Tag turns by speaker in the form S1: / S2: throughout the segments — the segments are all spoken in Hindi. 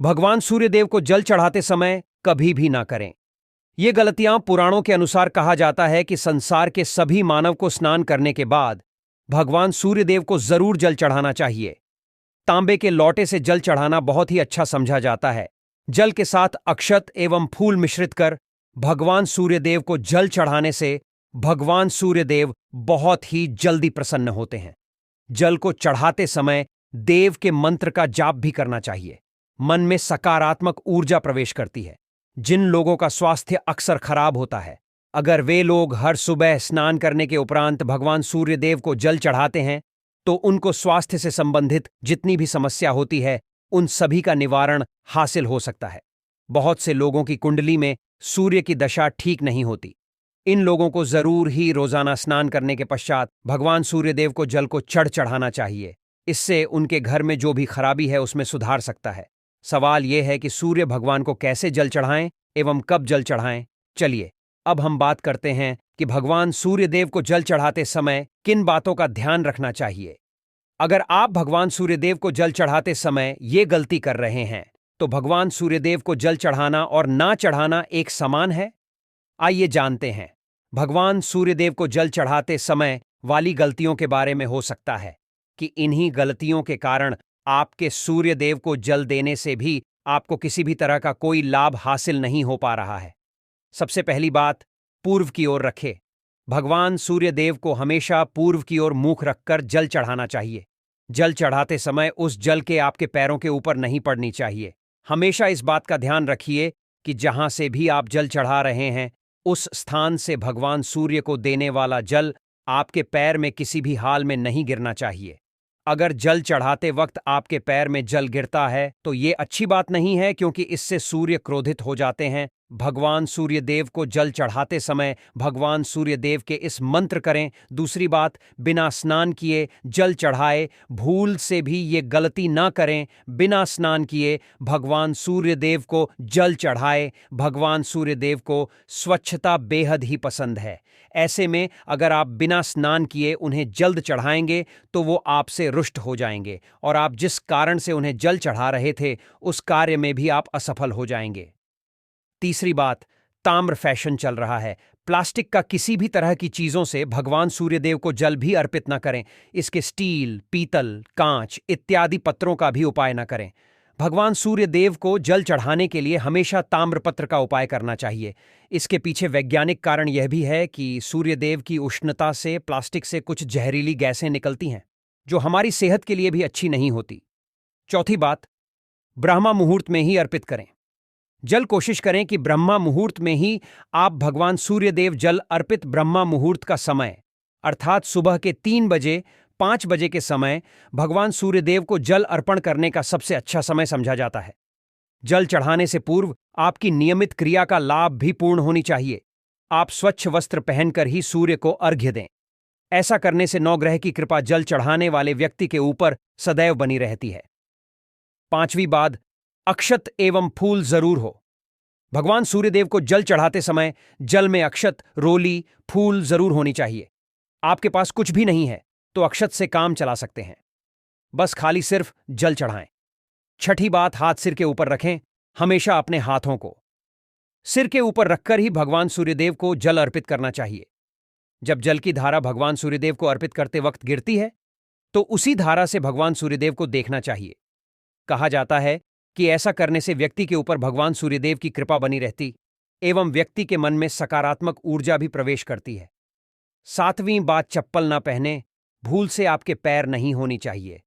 S1: भगवान सूर्यदेव को जल चढ़ाते समय कभी भी ना करें। ये गलतियां पुराणों के अनुसार कहा जाता है कि संसार के सभी मानव को स्नान करने के बाद भगवान सूर्यदेव को जरूर जल चढ़ाना चाहिए। तांबे के लोटे से जल चढ़ाना बहुत ही अच्छा समझा जाता है। जल के साथ अक्षत एवं फूल मिश्रित कर भगवान सूर्यदेव को जल चढ़ाने से भगवान सूर्यदेव बहुत ही जल्दी प्रसन्न होते हैं। जल को चढ़ाते समय देव के मंत्र का जाप भी करना चाहिए। मन में सकारात्मक ऊर्जा प्रवेश करती है। जिन लोगों का स्वास्थ्य अक्सर खराब होता है, अगर वे लोग हर सुबह स्नान करने के उपरांत भगवान सूर्यदेव को जल चढ़ाते हैं तो उनको स्वास्थ्य से संबंधित जितनी भी समस्या होती है उन सभी का निवारण हासिल हो सकता है। बहुत से लोगों की कुंडली में सूर्य की दशा ठीक नहीं होती। इन लोगों को जरूर ही रोजाना स्नान करने के पश्चात भगवान सूर्यदेव को जल को चढ़ाना चाहिए। इससे उनके घर में जो भी खराबी है उसमें सुधार सकता है। सवाल यह है कि सूर्य भगवान को कैसे जल चढ़ाएं एवं कब जल चढ़ाएं। चलिए अब हम बात करते हैं कि भगवान सूर्यदेव को जल चढ़ाते समय किन बातों का ध्यान रखना चाहिए। अगर आप भगवान सूर्यदेव को जल चढ़ाते समय ये गलती कर रहे हैं तो भगवान सूर्यदेव को जल चढ़ाना और ना चढ़ाना एक समान है। आइए जानते हैं भगवान सूर्यदेव को जल चढ़ाते समय वाली गलतियों के बारे में। हो सकता है कि इन्हीं गलतियों के कारण आपके सूर्यदेव को जल देने से भी आपको किसी भी तरह का कोई लाभ हासिल नहीं हो पा रहा है। सबसे पहली बात, पूर्व की ओर रखें। भगवान सूर्यदेव को हमेशा पूर्व की ओर मुख रखकर जल चढ़ाना चाहिए। जल चढ़ाते समय उस जल के आपके पैरों के ऊपर नहीं पड़नी चाहिए। हमेशा इस बात का ध्यान रखिए कि जहां से भी आप जल चढ़ा रहे हैं उस स्थान से भगवान सूर्य को देने वाला जल आपके पैर में किसी भी हाल में नहीं गिरना चाहिए। अगर जल चढ़ाते वक्त आपके पैर में जल गिरता है तो ये अच्छी बात नहीं है, क्योंकि इससे सूर्य क्रोधित हो जाते हैं। भगवान सूर्यदेव को जल चढ़ाते समय भगवान सूर्यदेव के इस मंत्र करें। दूसरी बात, बिना स्नान किए जल चढ़ाए। भूल से भी ये गलती ना करें। बिना स्नान किए भगवान सूर्यदेव को जल चढ़ाए। भगवान सूर्यदेव को स्वच्छता बेहद ही पसंद है। ऐसे में अगर आप बिना स्नान किए उन्हें जल्द चढ़ाएंगे तो वो आपसे रुष्ट हो जाएंगे और आप जिस कारण से उन्हें जल चढ़ा रहे थे उस कार्य में भी आप असफल हो जाएंगे। तीसरी बात, ताम्र फैशन चल रहा है। प्लास्टिक का किसी भी तरह की चीजों से भगवान सूर्यदेव को जल भी अर्पित न करें। इसके स्टील, पीतल, कांच इत्यादि पत्रों का भी उपाय न करें। भगवान सूर्यदेव को जल चढ़ाने के लिए हमेशा ताम्रपत्र का उपाय करना चाहिए। इसके पीछे वैज्ञानिक कारण यह भी है कि सूर्यदेव की उष्णता से प्लास्टिक से कुछ जहरीली गैसें निकलती हैं जो हमारी सेहत के लिए भी अच्छी नहीं होती। चौथी बात, ब्रह्मा मुहूर्त में ही अर्पित करें। जल कोशिश करें कि ब्रह्मा मुहूर्त में ही आप भगवान सूर्यदेव जल अर्पित। ब्रह्मा मुहूर्त का समय अर्थात सुबह के 3 बजे 5 बजे के समय भगवान सूर्यदेव को जल अर्पण करने का सबसे अच्छा समय समझा जाता है। जल चढ़ाने से पूर्व आपकी नियमित क्रिया का लाभ भी पूर्ण होनी चाहिए। आप स्वच्छ वस्त्र पहनकर ही सूर्य को अर्घ्य दें। ऐसा करने से नवग्रह की कृपा जल चढ़ाने वाले व्यक्ति के ऊपर सदैव बनी रहती है। पांचवी बात, अक्षत एवं फूल जरूर हो। भगवान सूर्यदेव को जल चढ़ाते समय जल में अक्षत, रोली, फूल जरूर होनी चाहिए। आपके पास कुछ भी नहीं है तो अक्षत से काम चला सकते हैं। बस खाली सिर्फ जल चढ़ाएं। छठी बात, हाथ सिर के ऊपर रखें। हमेशा अपने हाथों को सिर के ऊपर रखकर ही भगवान सूर्यदेव को जल अर्पित करना चाहिए। जब जल की धारा भगवान सूर्यदेव को अर्पित करते वक्त गिरती है तो उसी धारा से भगवान सूर्यदेव को देखना चाहिए। कहा जाता है कि ऐसा करने से व्यक्ति के ऊपर भगवान सूर्यदेव की कृपा बनी रहती एवं व्यक्ति के मन में सकारात्मक ऊर्जा भी प्रवेश करती है। सातवीं बात, चप्पल ना पहने। भूल से आपके पैर नहीं होनी चाहिए।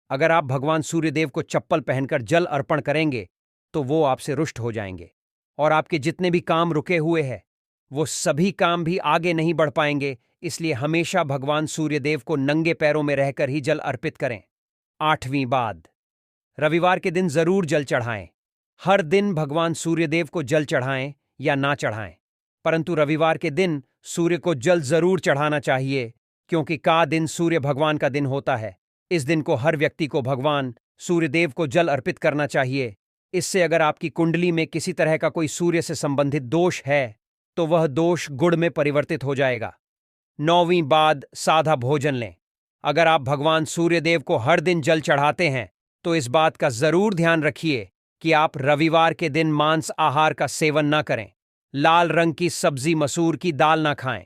S1: अगर आप भगवान सूर्यदेव को चप्पल पहनकर जल अर्पण करेंगे तो वो आपसे रुष्ट हो जाएंगे और आपके जितने भी काम रुके हुए हैं वो सभी काम भी आगे नहीं बढ़ पाएंगे। इसलिए हमेशा भगवान सूर्यदेव को नंगे पैरों में रहकर ही जल अर्पित करें। आठवीं बात, रविवार के दिन जरूर जल चढ़ाएं। हर दिन भगवान सूर्यदेव को जल चढ़ाएं या ना चढ़ाएं, परंतु रविवार के दिन सूर्य को जल जरूर चढ़ाना चाहिए, क्योंकि का दिन सूर्य भगवान का दिन होता है। इस दिन को हर व्यक्ति को भगवान सूर्यदेव को जल अर्पित करना चाहिए। इससे अगर आपकी कुंडली में किसी तरह का कोई सूर्य से संबंधित दोष है तो वह दोष गुण में परिवर्तित हो जाएगा। नौवीं बात, सादा भोजन लें। अगर आप भगवान सूर्यदेव को हर दिन जल चढ़ाते हैं तो इस बात का जरूर ध्यान रखिए कि आप रविवार के दिन मांस आहार का सेवन न करें, लाल रंग की सब्जी मसूर की दाल न खाएं।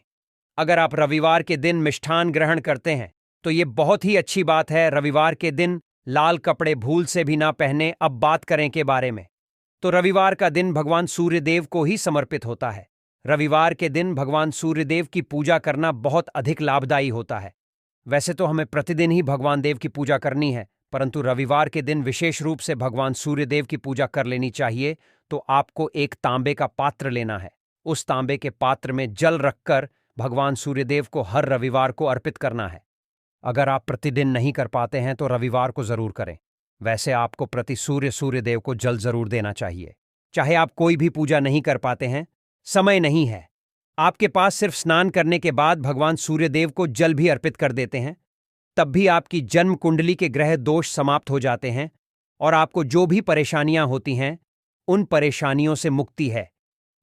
S1: अगर आप रविवार के दिन मिष्ठान ग्रहण करते हैं तो ये बहुत ही अच्छी बात है। रविवार के दिन लाल कपड़े भूल से भी ना पहने। अब बात करें के बारे में, तो रविवार का दिन भगवान सूर्यदेव को ही समर्पित होता है। रविवार के दिन भगवान सूर्यदेव की पूजा करना बहुत अधिक लाभदायी होता है। वैसे तो हमें प्रतिदिन ही भगवान देव की पूजा करनी है, परंतु रविवार के दिन विशेष रूप से भगवान सूर्यदेव की पूजा कर लेनी चाहिए। तो आपको एक तांबे का पात्र लेना है। उस तांबे के पात्र में जल रखकर भगवान सूर्यदेव को हर रविवार को अर्पित करना है। अगर आप प्रतिदिन नहीं कर पाते हैं तो रविवार को जरूर करें। वैसे आपको प्रति सूर्यदेव को जल जरूर देना चाहिए। चाहे आप कोई भी पूजा नहीं कर पाते हैं, समय नहीं है, आपके पास सिर्फ स्नान करने के बाद भगवान सूर्यदेव को जल भी अर्पित कर देते हैं, तब भी आपकी जन्म कुंडली के ग्रह दोष समाप्त हो जाते हैं और आपको जो भी परेशानियां होती हैं उन परेशानियों से मुक्ति है।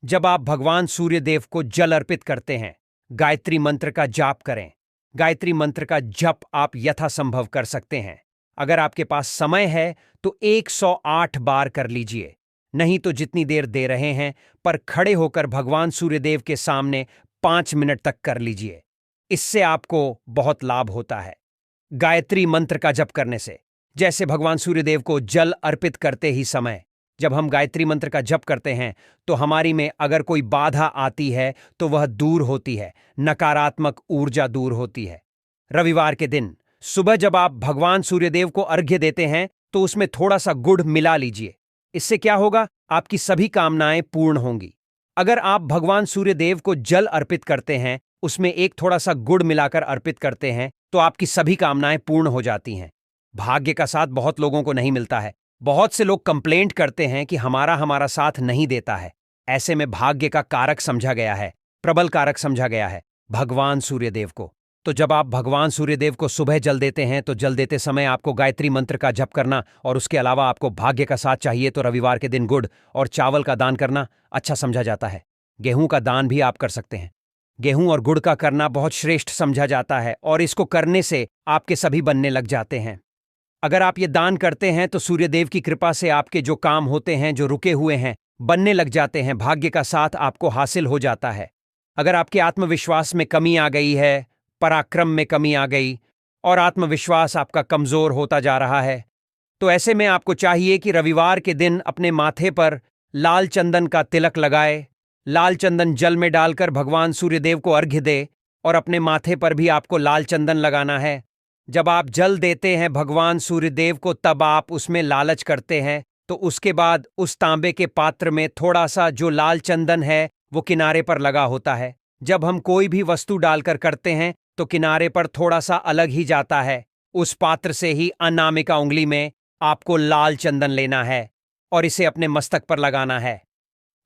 S1: जब आप भगवान सूर्यदेव को जल अर्पित करते हैं, गायत्री मंत्र का जाप करें। गायत्री मंत्र का जप आप यथासंभव कर सकते हैं। अगर आपके पास समय है तो 108 बार कर लीजिए, नहीं तो जितनी देर दे रहे हैं पर खड़े होकर भगवान सूर्यदेव के सामने 5 मिनट तक कर लीजिए। इससे आपको बहुत लाभ होता है। गायत्री मंत्र का जप करने से, जैसे भगवान सूर्यदेव को जल अर्पित करते ही समय जब हम गायत्री मंत्र का जप करते हैं तो हमारी में अगर कोई बाधा आती है तो वह दूर होती है, नकारात्मक ऊर्जा दूर होती है। रविवार के दिन सुबह जब आप भगवान सूर्यदेव को अर्घ्य देते हैं तो उसमें थोड़ा सा गुड़ मिला लीजिए। इससे क्या होगा, आपकी सभी कामनाएं पूर्ण होंगी। अगर आप भगवान सूर्यदेव को जल अर्पित करते हैं, उसमें एक थोड़ा सा गुड़ मिलाकर अर्पित करते हैं तो आपकी सभी कामनाएं पूर्ण हो जाती हैं। भाग्य का साथ बहुत लोगों को नहीं मिलता है। बहुत से लोग कंप्लेंट करते हैं कि हमारा साथ नहीं देता है। ऐसे में भाग्य का कारक समझा गया है, प्रबल कारक समझा गया है भगवान सूर्यदेव को। तो जब आप भगवान सूर्यदेव को सुबह जल देते हैं तो जल देते समय आपको गायत्री मंत्र का जप करना और उसके अलावा आपको भाग्य का साथ चाहिए तो रविवार के दिन गुड़ और चावल का दान करना अच्छा समझा जाता है। गेहूं का दान भी आप कर सकते हैं। गेहूं और गुड़ का करना बहुत श्रेष्ठ समझा जाता है और इसको करने से आपके सभी बनने लग जाते हैं। अगर आप ये दान करते हैं तो सूर्यदेव की कृपा से आपके जो काम होते हैं, जो रुके हुए हैं, बनने लग जाते हैं। भाग्य का साथ आपको हासिल हो जाता है। अगर आपके आत्मविश्वास में कमी आ गई है, पराक्रम में कमी आ गई और आत्मविश्वास आपका कमजोर होता जा रहा है, तो ऐसे में आपको चाहिए कि रविवार के दिन अपने माथे पर लाल चंदन का तिलक लगाए, लाल चंदन जल में डालकर भगवान सूर्यदेव को अर्घ्य दे और अपने माथे पर भी आपको लाल चंदन लगाना है। जब आप जल देते हैं भगवान सूर्यदेव को तब आप उसमें लालच करते हैं, तो उसके बाद उस तांबे के पात्र में थोड़ा सा जो लाल चंदन है वो किनारे पर लगा होता है। जब हम कोई भी वस्तु डालकर करते हैं तो किनारे पर थोड़ा सा अलग ही जाता है। उस पात्र से ही अनामिका उंगली में आपको लाल चंदन लेना है और इसे अपने मस्तक पर लगाना है।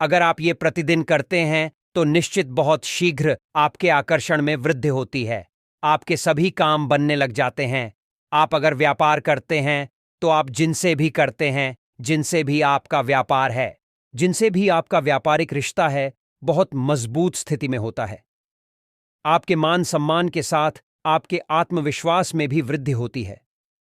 S1: अगर आप ये प्रतिदिन करते हैं तो निश्चित बहुत शीघ्र आपके आकर्षण में वृद्धि होती है। आपके सभी काम बनने लग जाते हैं। आप अगर व्यापार करते हैं तो आप जिनसे भी करते हैं, जिनसे भी आपका व्यापार है, जिनसे भी आपका व्यापारिक रिश्ता है, बहुत मजबूत स्थिति में होता है। आपके मान सम्मान के साथ आपके आत्मविश्वास में भी वृद्धि होती है।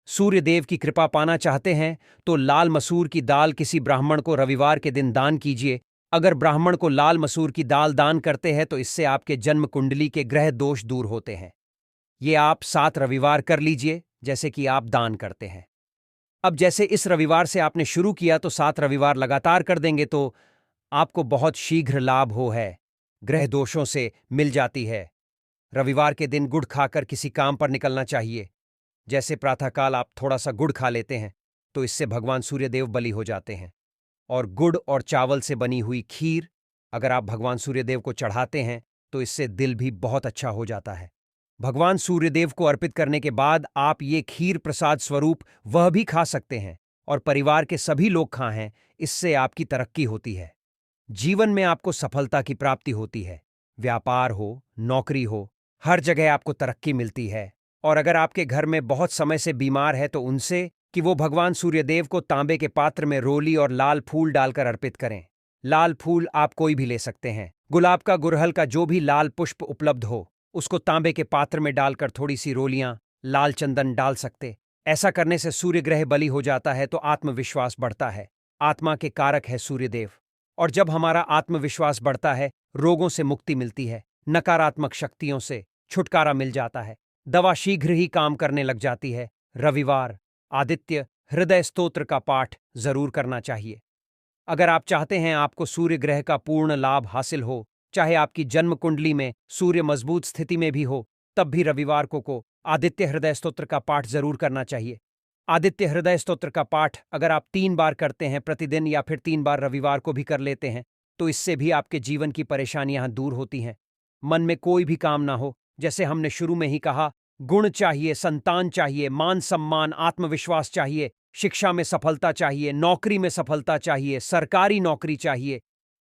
S1: सूर्यदेव की कृपा पाना चाहते हैं तो लाल मसूर की दाल किसी ब्राह्मण को रविवार के दिन दान कीजिए। अगर ब्राह्मण को लाल मसूर की दाल दान करते हैं तो इससे आपके जन्म कुंडली के ग्रह दोष दूर होते हैं। ये आप 7 रविवार कर लीजिए जैसे कि आप दान करते हैं। अब जैसे इस रविवार से आपने शुरू किया तो 7 रविवार लगातार कर देंगे तो आपको बहुत शीघ्र लाभ हो है, ग्रह दोषों से मिल जाती है। रविवार के दिन गुड़ खाकर किसी काम पर निकलना चाहिए। जैसे प्रातःकाल आप थोड़ा सा गुड़ खा लेते हैं तो इससे भगवान सूर्यदेव बलि हो जाते हैं। और गुड़ और चावल से बनी हुई खीर अगर आप भगवान सूर्यदेव को चढ़ाते हैं तो इससे दिल भी बहुत अच्छा हो जाता है। भगवान सूर्यदेव को अर्पित करने के बाद आप ये खीर प्रसाद स्वरूप वह भी खा सकते हैं और परिवार के सभी लोग खाएं। इससे आपकी तरक्की होती है। जीवन में आपको सफलता की प्राप्ति होती है। व्यापार हो, नौकरी हो, हर जगह आपको तरक्की मिलती है। और अगर आपके घर में बहुत समय से बीमार है तो उनसे कि वो भगवान सूर्यदेव को तांबे के पात्र में रोली और लाल फूल डालकर अर्पित करें। लाल फूल आप कोई भी ले सकते हैं। गुलाब का, गुड़हल का, जो भी लाल पुष्प उपलब्ध हो उसको तांबे के पात्र में डालकर थोड़ी सी रोलियां, लाल चंदन डाल सकते। ऐसा करने से सूर्य ग्रह बलि हो जाता है तो आत्मविश्वास बढ़ता है, आत्मा के कारक है सूर्यदेव। और जब हमारा आत्मविश्वास बढ़ता है, रोगों से मुक्ति मिलती है, नकारात्मक शक्तियों से छुटकारा मिल जाता है, दवा शीघ्र ही काम करने लग जाती है। रविवार आदित्य हृदय स्तोत्र का पाठ जरूर करना चाहिए। अगर आप चाहते हैं आपको सूर्य ग्रह का पूर्ण लाभ हासिल हो, चाहे आपकी जन्म कुंडली में सूर्य मजबूत स्थिति में भी हो, तब भी रविवार को आदित्य हृदय स्तोत्र का पाठ जरूर करना चाहिए। आदित्य हृदय स्तोत्र का पाठ अगर आप 3 बार करते हैं प्रतिदिन, या फिर 3 बार रविवार को भी कर लेते हैं, तो इससे भी आपके जीवन की परेशानियां दूर होती हैं। मन में कोई भी काम ना हो, जैसे हमने शुरू में ही कहा, गुण चाहिए, संतान चाहिए, मान सम्मान, आत्मविश्वास चाहिए, शिक्षा में सफलता चाहिए, नौकरी में सफलता चाहिए, सरकारी नौकरी चाहिए।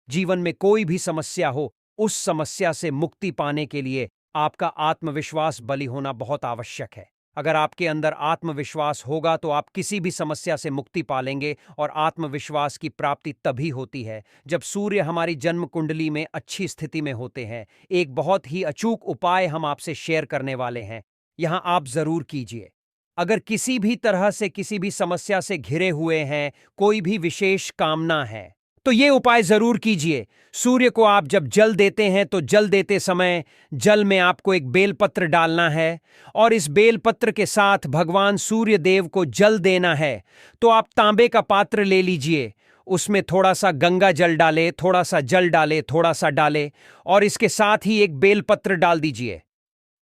S1: जीवन में कोई भी समस्या हो, उस समस्या से मुक्ति पाने के लिए आपका आत्मविश्वास बली होना बहुत आवश्यक है। अगर आपके अंदर आत्मविश्वास होगा तो आप किसी भी समस्या से मुक्ति पालेंगे। और आत्मविश्वास की प्राप्ति तभी होती है जब सूर्य हमारी जन्म कुंडली में अच्छी स्थिति में होते हैं। एक बहुत ही अचूक उपाय हम आपसे शेयर करने वाले हैं, यहां आप जरूर कीजिए। अगर किसी भी तरह से किसी भी समस्या से घिरे हुए हैं, कोई भी विशेष कामना है, तो ये उपाय जरूर कीजिए। सूर्य को आप जब जल देते हैं तो जल देते समय जल में आपको एक बेलपत्र डालना है, और इस बेलपत्र के साथ भगवान सूर्य देव को जल देना है। तो आप तांबे का पात्र ले लीजिए, उसमें थोड़ा सा गंगा जल डाले, थोड़ा सा जल डाले, थोड़ा सा डाले, और इसके साथ ही एक बेलपत्र डाल दीजिए।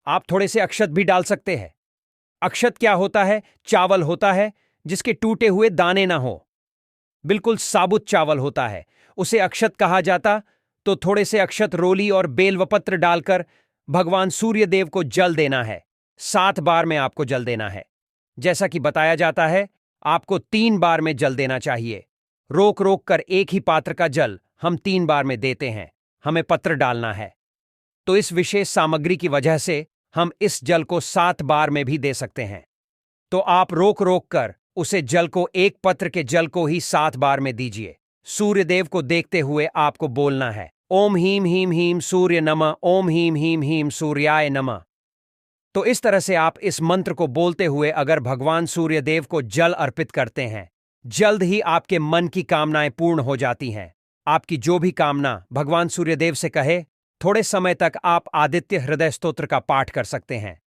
S1: आप थोड़े से अक्षत भी डाल सकते हैं। अक्षत क्या होता है? चावल होता है जिसके टूटे हुए दाने ना हो, बिल्कुल साबुत चावल होता है, उसे अक्षत कहा जाता। तो थोड़े से अक्षत, रोली और बेलवपत्र डालकर भगवान सूर्य देव को जल देना है। 7 बार में आपको जल देना है। जैसा कि बताया जाता है, आपको 3 बार में जल देना चाहिए। रोक रोक कर एक ही पात्र का जल हम 3 बार में देते हैं, हमें पत्र डालना है। तो इस विशेष सामग्री की वजह से हम इस जल को 7 बार में भी दे सकते हैं। तो आप रोक रोक कर उसे जल को, एक पत्र के जल को ही 7 बार में दीजिए। सूर्यदेव को देखते हुए आपको बोलना है, ओम हीम हीम हीम सूर्य नमः, ओम हीम हीम हीम सूर्याय नमः। तो इस तरह से आप इस मंत्र को बोलते हुए अगर भगवान सूर्यदेव को जल अर्पित करते हैं, जल्द ही आपके मन की कामनाएं पूर्ण हो जाती हैं। आपकी जो भी कामना भगवान सूर्यदेव से कहे, थोड़े समय तक आप आदित्य हृदय स्तोत्र का पाठ कर सकते हैं।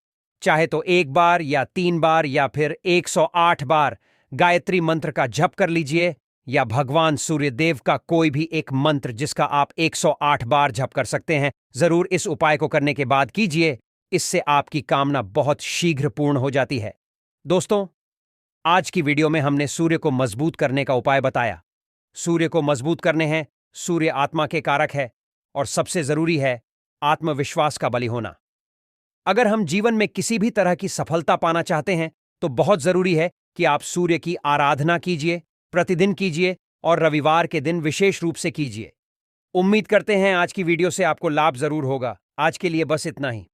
S1: चाहे तो 1 बार या 3 बार या फिर 108 बार गायत्री मंत्र का जप कर लीजिए, या भगवान सूर्यदेव का कोई भी एक मंत्र जिसका आप 108 बार जप कर सकते हैं। जरूर इस उपाय को करने के बाद कीजिए, इससे आपकी कामना बहुत शीघ्र पूर्ण हो जाती है। दोस्तों, आज की वीडियो में हमने सूर्य को मजबूत करने का उपाय बताया। सूर्य को मजबूत करने हैं, सूर्य आत्मा के कारक है, और सबसे जरूरी है आत्मविश्वास का बली होना। अगर हम जीवन में किसी भी तरह की सफलता पाना चाहते हैं, तो बहुत जरूरी है कि आप सूर्य की आराधना कीजिए, प्रतिदिन कीजिए, और रविवार के दिन विशेष रूप से कीजिए। उम्मीद करते हैं आज की वीडियो से आपको लाभ जरूर होगा। आज के लिए बस इतना ही।